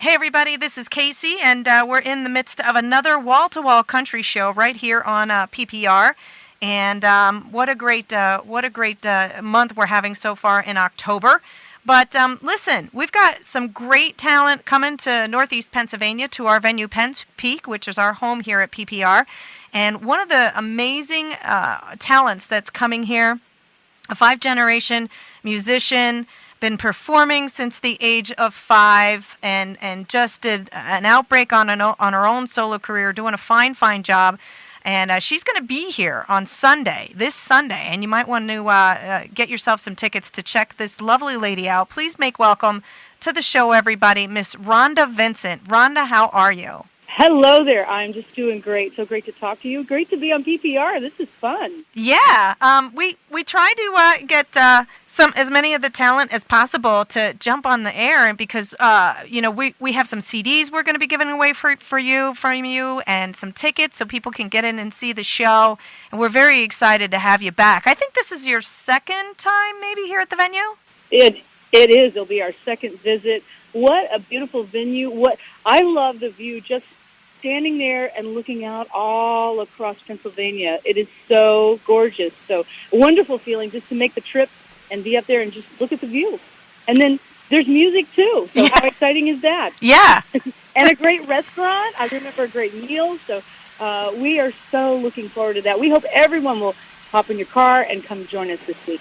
Hey everybody, this is Casey, and we're in the midst of another wall-to-wall country show right here on PPR. And what a great month we're having so far in October. But listen, we've got some great talent coming to Northeast Pennsylvania to our venue, Penn's Peak, which is our home here at PPR. And one of the amazing talents that's coming here, a five-generation musician, been performing since the age of 5, and just did an outbreak on her own solo career, doing a fine job. And she's going to be here on this Sunday, and you might want to get yourself some tickets to check this lovely lady out. Please make welcome to the show, everybody, Miss Rhonda Vincent. Rhonda, how are you? Hello there. I'm just doing great. So great to talk to you. Great to be on PPR. This is fun. Yeah. We try to get as many of the talent as possible to jump on the air, and because we have some CDs we're going to be giving away from you, and some tickets so people can get in and see the show. And we're very excited to have you back. I think this is your second time maybe here at the venue. It is. It'll be our second visit. What a beautiful venue. I love the view, just standing there and looking out all across Pennsylvania. It is so gorgeous. So a wonderful feeling just to make the trip and be up there and just look at the view. And then there's music too. So How exciting is that? Yeah. And a great restaurant. I remember a great meal. So we are so looking forward to that. We hope everyone will hop in your car and come join us this week.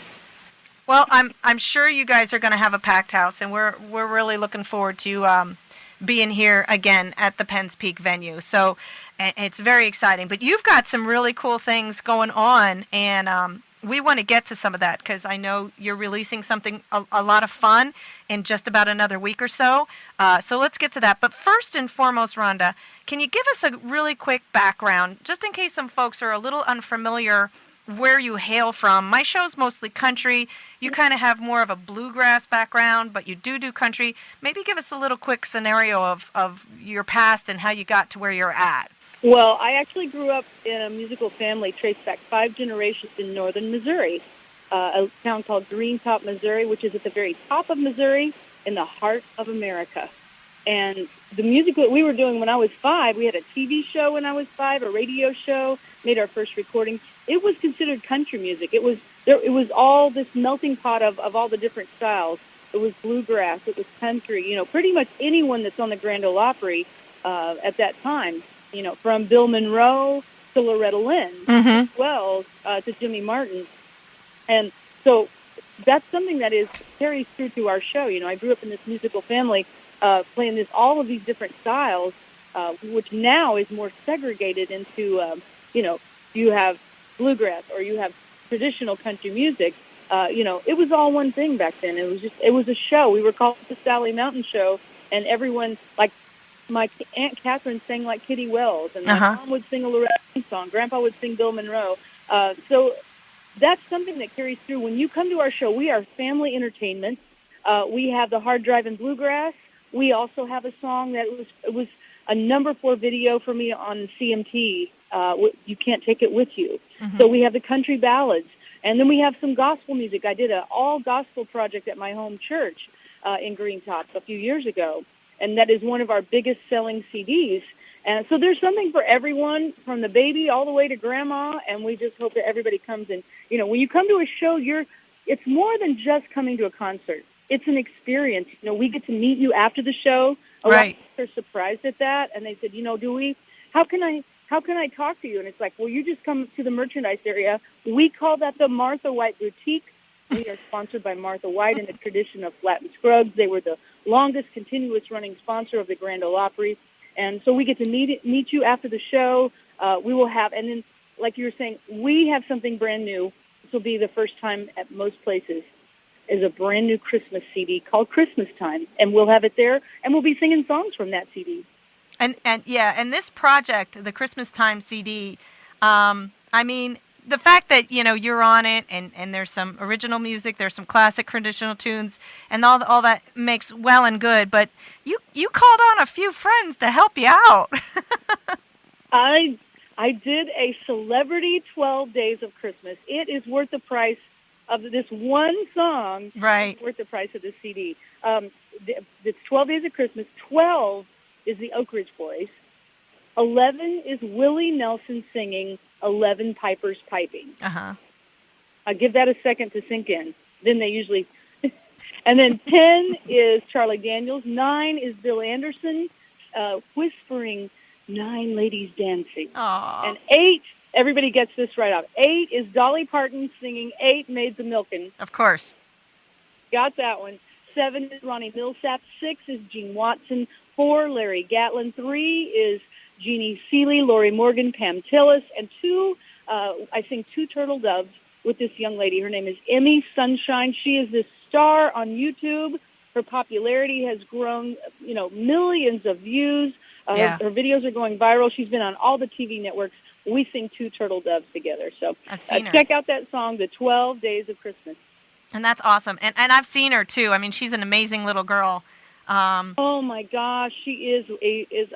Well, I'm sure you guys are going to have a packed house, and we're really looking forward to being here again at the Penn's Peak venue. So it's very exciting. But you've got some really cool things going on, and we want to get to some of that because I know you're releasing something a lot of fun in just about another week or so. So let's get to that. But first and foremost, Rhonda, can you give us a really quick background, just in case some folks are a little unfamiliar where you hail from? My show's mostly country. You kind of have more of a bluegrass background, but you do country. Maybe give us a little quick scenario of your past and how you got to where you're at. Well, I actually grew up in a musical family, traced back 5 generations in northern Missouri, a town called Green Top, Missouri, which is at the very top of Missouri in the heart of America. And the music that we were doing when I was 5, we had a TV show when I was 5, a radio show, made our first recording. It was considered country music. It was all this melting pot of all the different styles. It was bluegrass. It was country. Pretty much anyone that's on the Grand Ole Opry at that time. From Bill Monroe to Loretta Lynn, Wells to Jimmy Martin, and so that's something that carries through to our show. I grew up in this musical family, playing all of these different styles, which now is more segregated into you have bluegrass or you have traditional country music. It was all one thing back then. It was a show. We were called the Sally Mountain Show, and everyone, like my Aunt Catherine, sang like Kitty Wells, and my mom would sing a Loretta Lynn song. Grandpa would sing Bill Monroe. So that's something that carries through. When you come to our show, we are family entertainment. We have the hard driving bluegrass. We also have a song that was a number 4 video for me on CMT. You Can't Take It With You. So we have the country ballads, and then we have some gospel music. I did an all gospel project at my home church in Green Top a few years ago, and that is one of our biggest selling CDs. And so there's something for everyone, from the baby all the way to grandma, and we just hope that everybody comes in. When you come to a show, it's more than just coming to a concert. It's an experience. We get to meet you after the show. A lot of people are surprised at that, and they said, how can I talk to you? And it's like, well, you just come to the merchandise area. We call that the Martha White Boutique. We are sponsored by Martha White in the tradition of Flatten Scruggs. They were the longest continuous running sponsor of the Grand Ole Opry. And so we get to meet you after the show. We will have, and then, like you were saying, we have something brand new. This will be the first time at most places, is a brand new Christmas CD called Christmas Time. And we'll have it there, and we'll be singing songs from that CD. And this project, the Christmas Time CD, the fact that, you're on it and there's some original music, there's some classic traditional tunes, and all that makes well and good, but you called on a few friends to help you out. I did a celebrity 12 Days of Christmas. It is worth the price of this one song Right. is worth the price of the CD. It's 12 Days of Christmas. 12 is the Oak Ridge Boys. 11 is Willie Nelson singing, 11 Pipers Piping. Uh-huh. I'll give that a second to sink in. Then they usually... And then 10 is Charlie Daniels. 9 is Bill Anderson whispering, 9 ladies dancing. Aww. And 8, everybody gets this right off. 8 is Dolly Parton singing 8 Maids a Milkin'. Of course. Got that one. 7 is Ronnie Millsap. 6 is Gene Watson. 4, Larry Gatlin. 3 is Jeannie Seeley, Lori Morgan, Pam Tillis. And 2, I sing 2 Turtle Doves with this young lady. Her name is Emmy Sunshine. She is this star on YouTube. Her popularity has grown, millions of views. Yeah. Her videos are going viral. She's been on all the TV networks. We sing 2 Turtle Doves together. So I've seen her. Check out that song, The 12 Days of Christmas. And that's awesome. And I've seen her, too. I mean, she's an amazing little girl. Oh, my gosh. She is.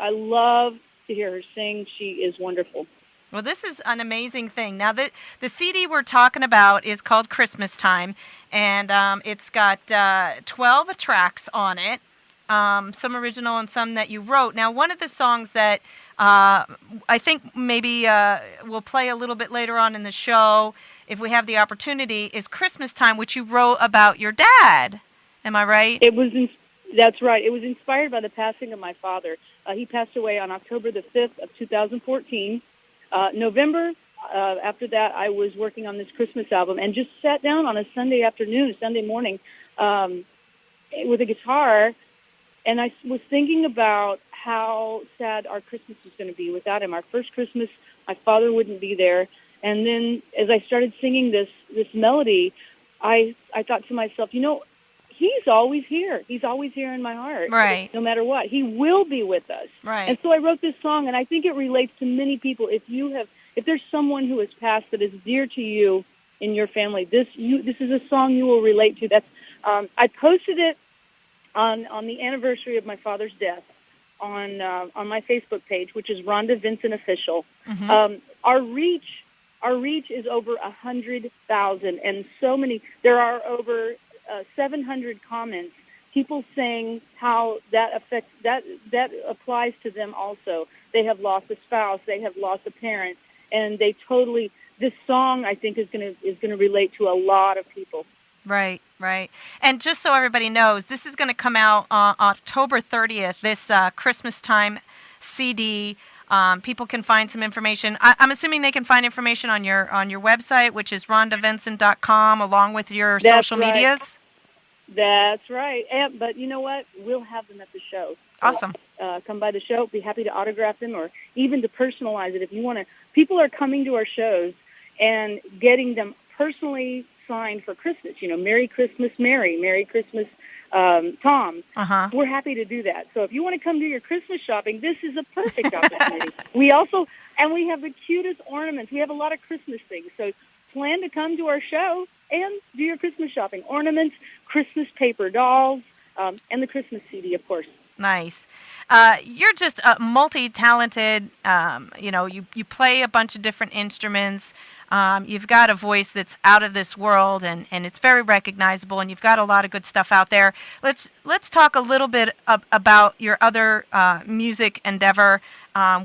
I love to hear her sing. She is wonderful. Well, this is an amazing thing. Now, the CD we're talking about is called Christmas Time, and it's got 12 tracks on it, some original and some that you wrote. Now, one of the songs that I think maybe we'll play a little bit later on in the show, if we have the opportunity, is Christmas Time, which you wrote about your dad. Am I right? That's right. It was inspired by the passing of my father. He passed away on October the 5th of 2014. November, after that, I was working on this Christmas album and just sat down on a Sunday morning, with a guitar, and I was thinking about how sad our Christmas was going to be without him. Our first Christmas, my father wouldn't be there. And then as I started singing this melody, I thought to myself, he's always here. He's always here in my heart. Right. No matter what. He will be with us. Right. And so I wrote this song, and I think it relates to many people. If there's someone who has passed that is dear to you in your family, this is a song you will relate to. That's I posted it on the anniversary of my father's death on my Facebook page, which is Rhonda Vincent Official. Mm-hmm. Our reach is over 100,000, and so many. There are over 700 comments, people saying how that affects that applies to them also. They have lost a spouse, they have lost a parent, and this song I think is going to relate to a lot of people. Right. And just so everybody knows, this is going to come out on October 30th, this Christmas Time CD. People can find some information. I'm assuming they can find information on your website, which is rhondavincent.com, along with your social medias. That's right. But you know what? We'll have them at the show. Awesome. Come by the show. Be happy to autograph them or even to personalize it if you want to. People are coming to our shows and getting them personally signed for Christmas. Merry Christmas, Mary. Merry Christmas, Tom. Uh-huh. We're happy to do that. So if you want to come do your Christmas shopping, this is a perfect opportunity. We have the cutest ornaments. We have a lot of Christmas things. So plan to come to our show and do your Christmas shopping. Ornaments, Christmas paper dolls, and the Christmas CD, of course. Nice. You're just multi-talented. You play a bunch of different instruments. You've got a voice that's out of this world, and it's very recognizable, and you've got a lot of good stuff out there. Let's talk a little bit about your other music endeavor.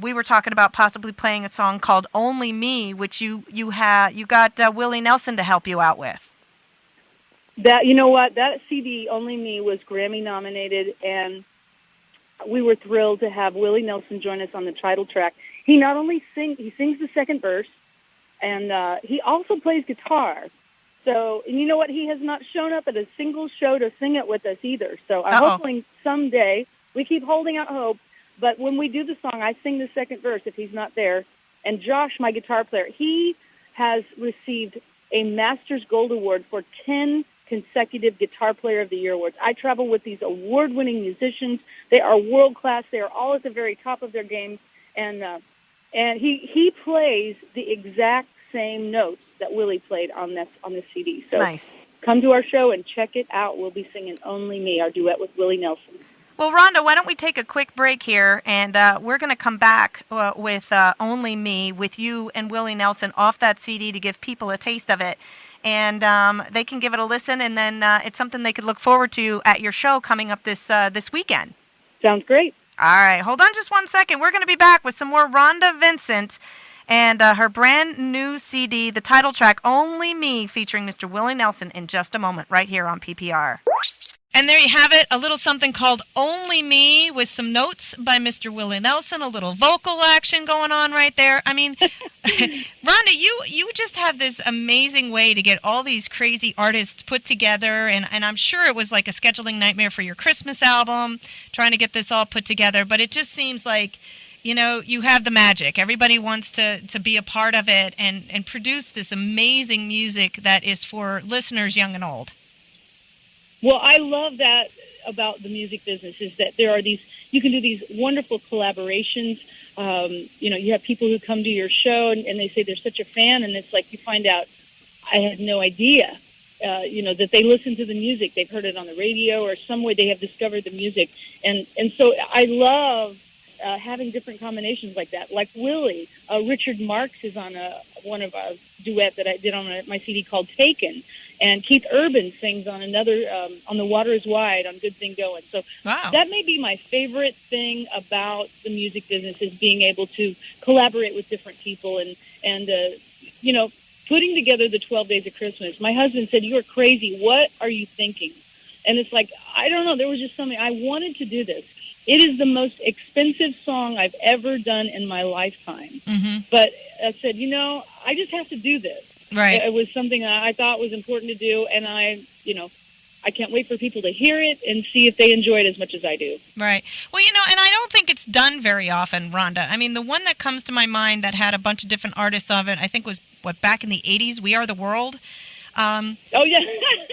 We were talking about possibly playing a song called "Only Me," which you got Willie Nelson to help you out with. That CD "Only Me" was Grammy nominated, and we were thrilled to have Willie Nelson join us on the title track. He not only sings the second verse, and he also plays guitar. So, and you know what? He has not shown up at a single show to sing it with us either. So I'm hoping someday, we keep holding out hope, but when we do the song, I sing the second verse if he's not there. And Josh, my guitar player, he has received a Masters Gold Award for 10 consecutive Guitar Player of the Year awards. I travel with these award-winning musicians. They are world-class. They are all at the very top of their game. And he plays the exact same notes that Willie played on this CD. So nice. Come to our show and check it out. We'll be singing "Only Me," our duet with Willie Nelson. Well, Rhonda, why don't we take a quick break here, and we're going to come back with "Only Me" with you and Willie Nelson off that CD to give people a taste of it. and they can give it a listen, and then it's something they could look forward to at your show coming up this weekend. Sounds great. All right, hold on just one second. We're going to be back with some more Rhonda Vincent and her brand new CD, the title track, Only Me, featuring Mr. Willie Nelson, in just a moment, right here on PPR. And there you have it, a little something called Only Me with some notes by Mr. Willie Nelson, a little vocal action going on right there. I mean, Rhonda, you just have this amazing way to get all these crazy artists put together, and I'm sure it was like a scheduling nightmare for your Christmas album, trying to get this all put together, but it just seems like, you know, you have the magic. Everybody wants to be a part of it and produce this amazing music that is for listeners young and old. Well, I love that about the music business, is that there are you can do these wonderful collaborations. You have people who come to your show and they say they're such a fan, and it's like you find out, I had no idea, that they listen to the music. They've heard it on the radio or some way they have discovered the music. And so I love having different combinations like that. Like Willie, Richard Marx is on one of a duet that I did on my CD called Taken. And Keith Urban sings on another, on The Water is Wide, on Good Thing Going. So wow. That may be my favorite thing about the music business, is being able to collaborate with different people and putting together the 12 Days of Christmas. My husband said, "You are crazy. What are you thinking?" And it's like, I don't know. There was just something. I wanted to do this. It is the most expensive song I've ever done in my lifetime. Mm-hmm. But I said, I just have to do this. Right. It was something I thought was important to do, and I can't wait for people to hear it and see if they enjoy it as much as I do. Right. Well, and I don't think it's done very often, Rhonda. I mean, the one that comes to my mind that had a bunch of different artists of it, I think was, back in the 80s, We Are the World. Oh, yeah.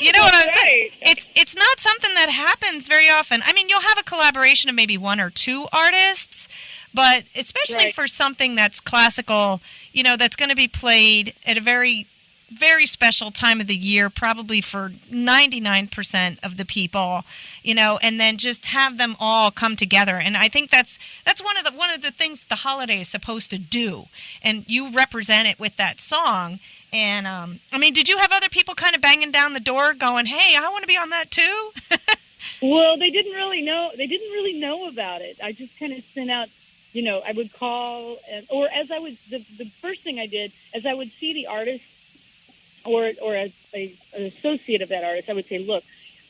You know what I'm saying? It's not something that happens very often. I mean, you'll have a collaboration of maybe one or two artists, but especially for something that's classical, that's going to be played at a very, very special time of the year, probably for 99% of the people, and then just have them all come together. And I think that's one of the things the holiday is supposed to do. And you represent it with that song. And I mean, did you have other people kind of banging down the door going, "Hey, I want to be on that too"? Well, they didn't really know. They didn't really know about it. I just kind of sent out, I would call, or as I would, the first thing I did, as I would see the artist or as an associate of that artist, I would say, "Look,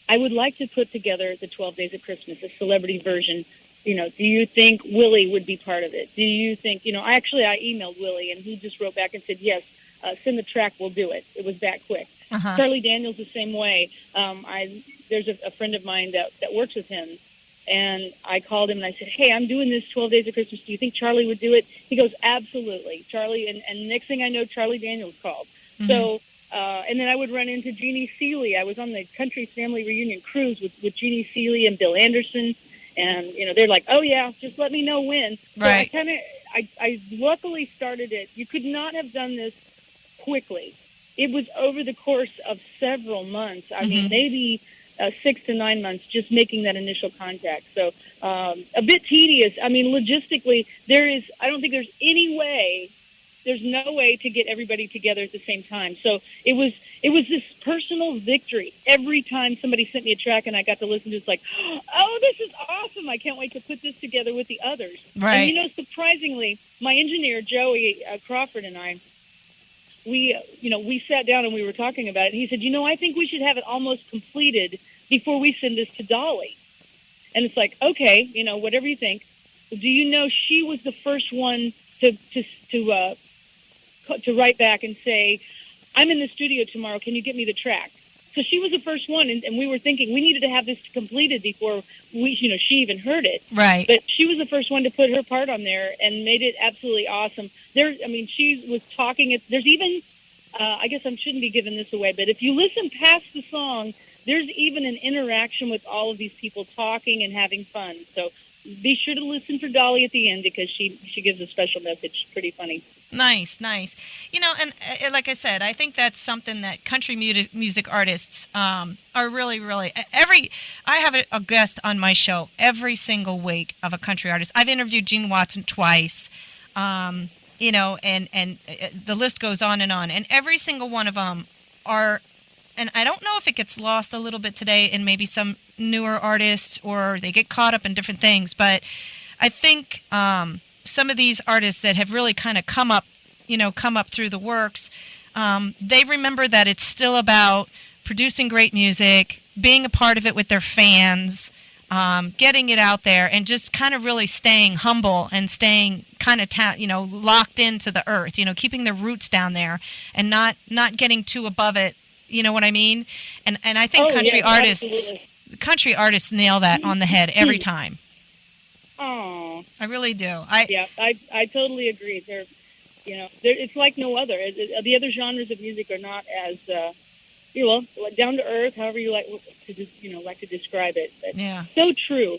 I would like to put together the 12 Days of Christmas, a celebrity version. Do you think Willie would be part of it? Do you think, I emailed Willie, and he just wrote back and said, yes, send the track, we'll do it. It was that quick. Uh-huh. Charlie Daniels the same way. There's a friend of mine that works with him, and I called him and I said, "Hey, I'm doing this 12 Days of Christmas. Do you think Charlie would do it?" He goes, "Absolutely." Charlie, and next thing I know, Charlie Daniels called. Mm-hmm. So, and then I would run into Jeannie Seeley. I was on the Country Family Reunion cruise with Jeannie Seeley and Bill Anderson, and they're like, "Oh yeah, just let me know when." Right. So I luckily started it. You could not have done this quickly. It was over the course of several months. I mean, maybe 6 to 9 months, just making that initial contact. So a bit tedious. I mean, logistically, I don't think there's no way to get everybody together at the same time. So it was this personal victory. Every time somebody sent me a track and I got to listen to it, it's like, "Oh, this is awesome. I can't wait to put this together with the others." Right. And, surprisingly, my engineer, Joey Crawford, and I, we sat down and we were talking about it. And he said, "I think we should have it almost completed before we send this to Dolly." And it's like, okay, whatever you think. Do you know she was the first one to write back and say, "I'm in the studio tomorrow. Can you get me the track?" So she was the first one, and we were thinking we needed to have this completed before she even heard it. Right. But she was the first one to put her part on there and made it absolutely awesome. She was talking. There's even, I guess I shouldn't be giving this away, but if you listen past the song, there's even an interaction with all of these people talking and having fun. So be sure to listen for Dolly at the end, because she gives a special message. Pretty funny. Nice. And like I said, I think that's something that country music artists are really, really. I have a guest on my show every single week of a country artist. I've interviewed Gene Watson twice, and the list goes on. And every single one of them are, and I don't know if it gets lost a little bit today in maybe some newer artists or they get caught up in different things, but I think some of these artists that have really kind of come up through the works, they remember that it's still about producing great music, being a part of it with their fans, getting it out there, and just kind of really staying humble and staying kind of locked into the earth, keeping their roots down there and not getting too above it. You know what I mean? And I think country artists nail that on the head every time. Oh, I really do. I totally agree. It's like no other. The other genres of music are not as down to earth, however you like to describe it. But yeah. So true.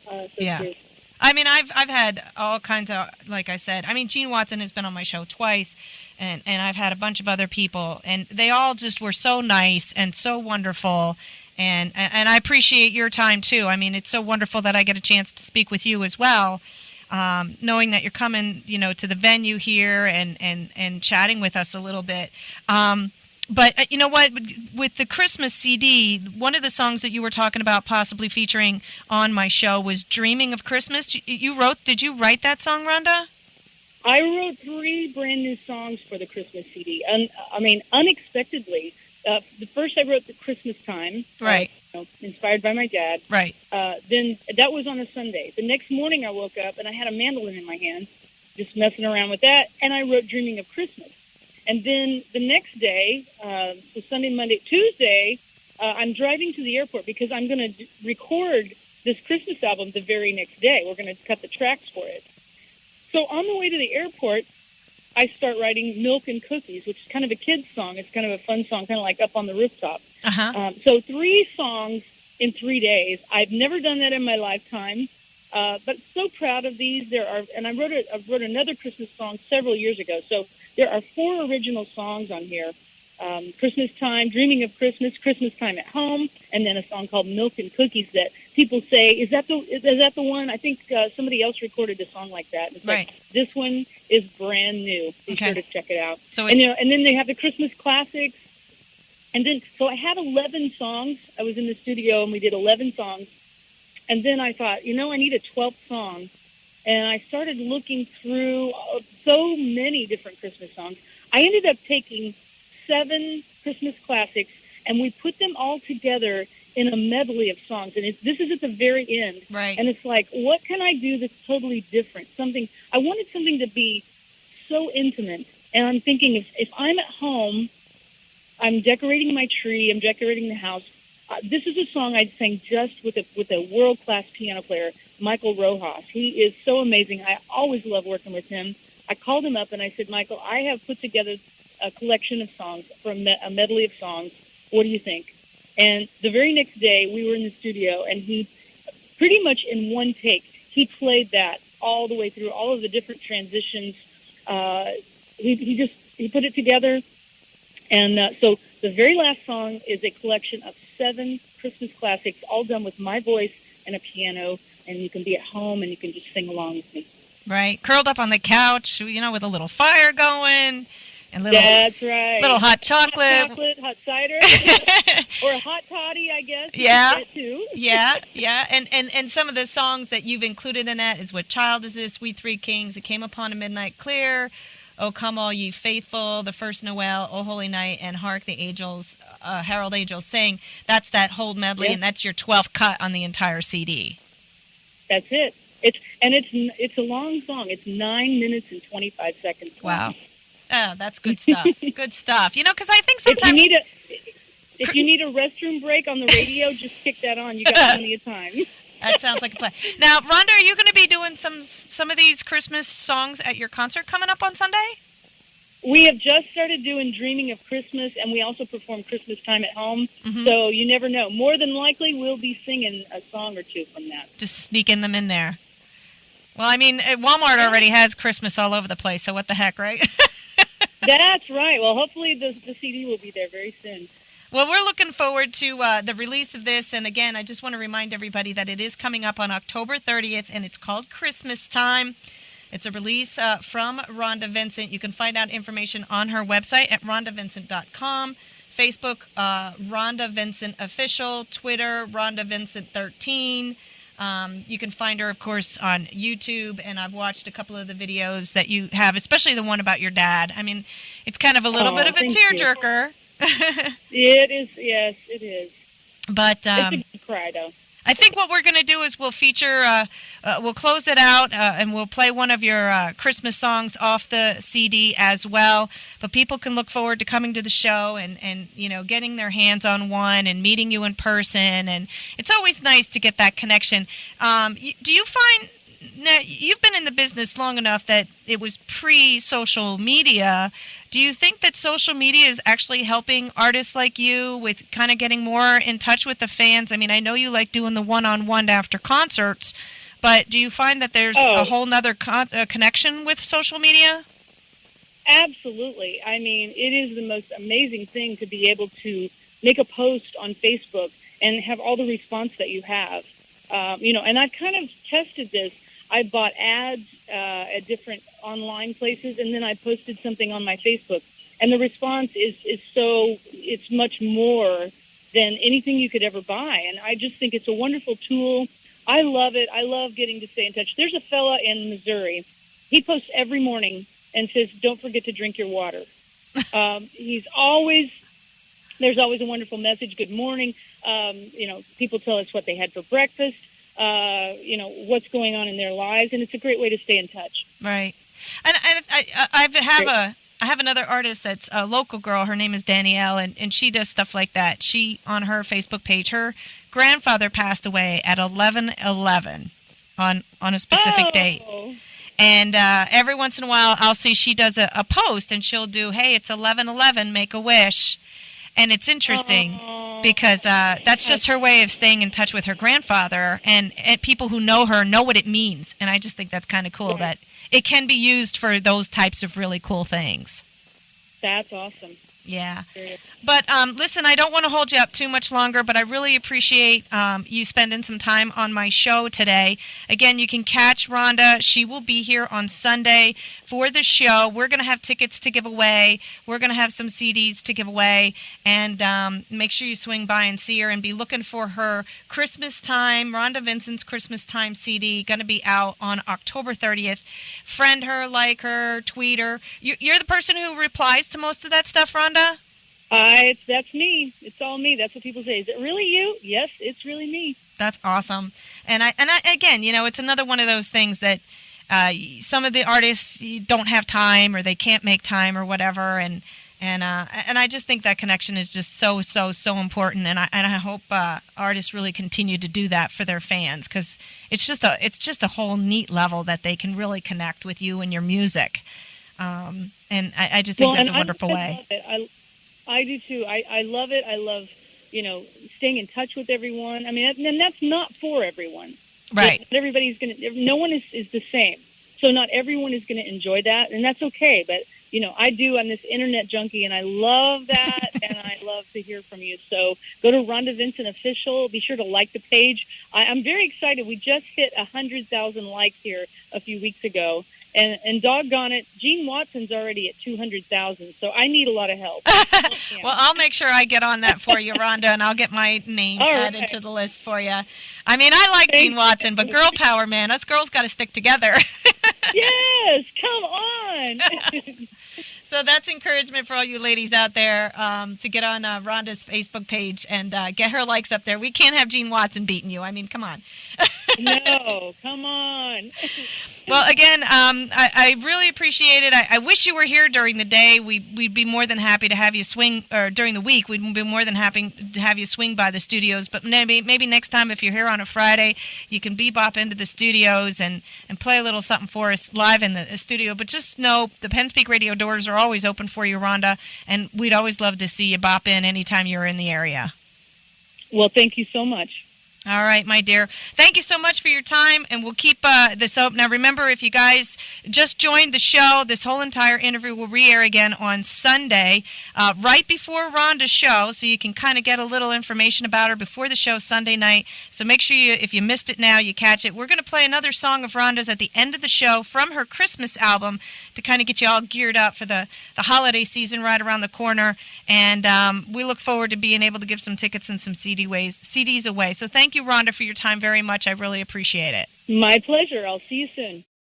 True. I mean, I've had all kinds of, like I said, I mean, Gene Watson has been on my show twice, and I've had a bunch of other people, and they all just were so nice and so wonderful, and I appreciate your time too. I mean, it's so wonderful that I get a chance to speak with you as well, knowing that you're coming, to the venue here and chatting with us a little bit. But you know what? With the Christmas CD, one of the songs that you were talking about possibly featuring on my show was "Dreaming of Christmas." Did you write that song, Rhonda? I wrote 3 brand new songs for the Christmas CD, and unexpectedly. The first I wrote the Christmas time, right? Inspired by my dad, right? Then that was on a Sunday. The next morning I woke up and I had a mandolin in my hand, just messing around with that, and I wrote "Dreaming of Christmas." And then the next day, so Sunday, Monday, Tuesday, I'm driving to the airport because I'm going to record this Christmas album the very next day. We're going to cut the tracks for it. So on the way to the airport, I start writing "Milk and Cookies," which is kind of a kid's song. It's kind of a fun song, kind of like Up on the Rooftop. Uh-huh. So 3 songs in 3 days. I've never done that in my lifetime, but so proud of these. And I wrote another Christmas song several years ago. So there are 4 original songs on here. Christmas Time, Dreaming of Christmas, Christmas Time at Home, and then a song called Milk and Cookies that people say, is that the one? I think somebody else recorded a song like that. It's right. Like, this one is brand new. Be okay. sure to check it out. So and then they have the Christmas classics. And then, so I had 11 songs. I was in the studio and we did 11 songs. And then I thought, I need a 12th song. And I started looking through so many different Christmas songs. I ended up taking 7 Christmas classics, and we put them all together in a medley of songs. And this is at the very end. Right. And it's like, what can I do that's totally different? I wanted something to be so intimate. And I'm thinking, if I'm at home, I'm decorating my tree, I'm decorating the house. This is a song I'd sing just with a world-class piano player, Michael Rojas. He is so amazing. I always love working with him. I called him up and I said, Michael, I have put together a collection of songs, from a medley of songs. What do you think? And the very next day, we were in the studio, and he, pretty much in one take, he played that all the way through, all of the different transitions. He put it together. And so the very last song is a collection of 7 Christmas classics, all done with my voice and a piano, and you can be at home and you can just sing along with me. Right. Curled up on the couch, with a little fire going. And that's right. Little hot chocolate. Hot cider, or a hot toddy, I guess. Yeah. That too. Yeah. And some of the songs that you've included in that is "What Child Is This?" "We Three Kings," "It Came Upon a Midnight Clear," "O Come All Ye Faithful," "The First Noel," "O Holy Night," and "Hark the Angels, Herald Angels Sing." That's that whole medley, yep. And that's your 12th cut on the entire CD. That's it. It's a long song. It's 9 minutes and 25 seconds long. Wow. Oh, that's good stuff. Good stuff. Because I think sometimes if you need a restroom break on the radio, just kick that on. You got plenty of time. That sounds like a plan. Now, Rhonda, are you going to be doing some of these Christmas songs at your concert coming up on Sunday? We have just started doing "Dreaming of Christmas," and we also perform "Christmas Time at Home." Mm-hmm. So you never know. More than likely, we'll be singing a song or two from that. Just sneaking them in there. Well, I mean, Walmart already has Christmas all over the place, so what the heck, right? That's right. Well, hopefully the CD will be there very soon. Well, we're looking forward to the release of this. And again, I just want to remind everybody that it is coming up on October 30th, and it's called Christmas Time. It's a release from Rhonda Vincent. You can find out information on her website at rhondavincent.com, Facebook, Rhonda Vincent Official, Twitter, Rhonda Vincent 13. You can find her, of course, on YouTube, and I've watched a couple of the videos that you have, especially the one about your dad. I mean, it's kind of a little bit of a tearjerker. It is, yes, it is. But it's a good cry, though. I think what we're going to do is we'll feature, we'll close it out, and we'll play one of your Christmas songs off the CD as well. But people can look forward to coming to the show and getting their hands on one and meeting you in person. And it's always nice to get that connection. Do you find, now, you've been in the business long enough that it was pre-social media. Do you think that social media is actually helping artists like you with kind of getting more in touch with the fans? I mean, I know you like doing the one-on-one after concerts, but do you find that there's a whole nother connection with social media? Absolutely. I mean, it is the most amazing thing to be able to make a post on Facebook and have all the response that you have. And I've kind of tested this. I bought ads at different online places, and then I posted something on my Facebook. And the response is it's much more than anything you could ever buy. And I just think it's a wonderful tool. I love it. I love getting to stay in touch. There's a fella in Missouri. He posts every morning and says, "Don't forget to drink your water." There's always a wonderful message. Good morning. People tell us what they had for breakfast. What's going on in their lives, and it's a great way to stay in touch. Right. And I have another artist that's a local girl. Her name is Danielle, and she does stuff like that. She, on her Facebook page, her grandfather passed away at 11/11 on a specific date. And every once in a while, I'll see she does a post, and she'll do, "Hey, it's 11/11, make a wish." And it's interesting because that's just her way of staying in touch with her grandfather, and people who know her know what it means. And I just think that's kind of cool that it can be used for those types of really cool things. That's awesome. Yeah. But listen, I don't want to hold you up too much longer, but I really appreciate you spending some time on my show today. Again, you can catch Rhonda. She will be here on Sunday for the show. We're going to have tickets to give away. We're going to have some CDs to give away. And make sure you swing by and see her and be looking for her Christmas Time, Rhonda Vincent's Christmas Time CD, going to be out on October 30th. Friend her, like her, tweet her. You're the person who replies to most of that stuff, Rhonda? That's me. It's all me. That's what people say. Is it really you? Yes, it's really me. That's awesome. And I again, it's another one of those things that some of the artists don't have time, or they can't make time, or whatever. And I just think that connection is just so important. And I hope artists really continue to do that for their fans, because it's just a whole neat level that they can really connect with you and your music. And I just think that's a wonderful way. I do too. I love it. I love, staying in touch with everyone. I mean, and that's not for everyone. Right. No one is the same. So not everyone is going to enjoy that, and that's okay. But, I'm this internet junkie, and I love that, and I love to hear from you. So go to Rhonda Vincent Official. Be sure to like the page. I'm very excited. We just hit 100,000 likes here a few weeks ago. And doggone it, Gene Watson's already at 200,000, so I need a lot of help. Well, I'll make sure I get on that for you, Rhonda, and I'll get my name added to the list for you. I mean, I like Gene Watson, but girl power, man, us girls got to stick together. Yes, come on. So that's encouragement for all you ladies out there to get on Rhonda's Facebook page and get her likes up there. We can't have Gene Watson beating you. I mean, come on. No, come on. Well, again, I really appreciate it. I wish you were here during the day. We'd be more than happy to have you swing, or during the week, we'd be more than happy to have you swing by the studios. But maybe next time, if you're here on a Friday, you can bebop into the studios and play a little something for us live in the studio. But just know the Penns Peak Radio doors are always open for you, Rhonda, and we'd always love to see you bop in anytime you're in the area. Well, thank you so much. All right, my dear. Thank you so much for your time, and we'll keep this open. Now, remember, if you guys just joined the show, this whole entire interview will re-air again on Sunday, right before Rhonda's show, so you can kind of get a little information about her before the show Sunday night. So make sure if you missed it now, you catch it. We're going to play another song of Rhonda's at the end of the show from her Christmas album to kind of get you all geared up for the holiday season right around the corner. And we look forward to being able to give some tickets and some CDs away. So thank you, Rhonda, for your time very much. I really appreciate it. My pleasure. I'll see you soon.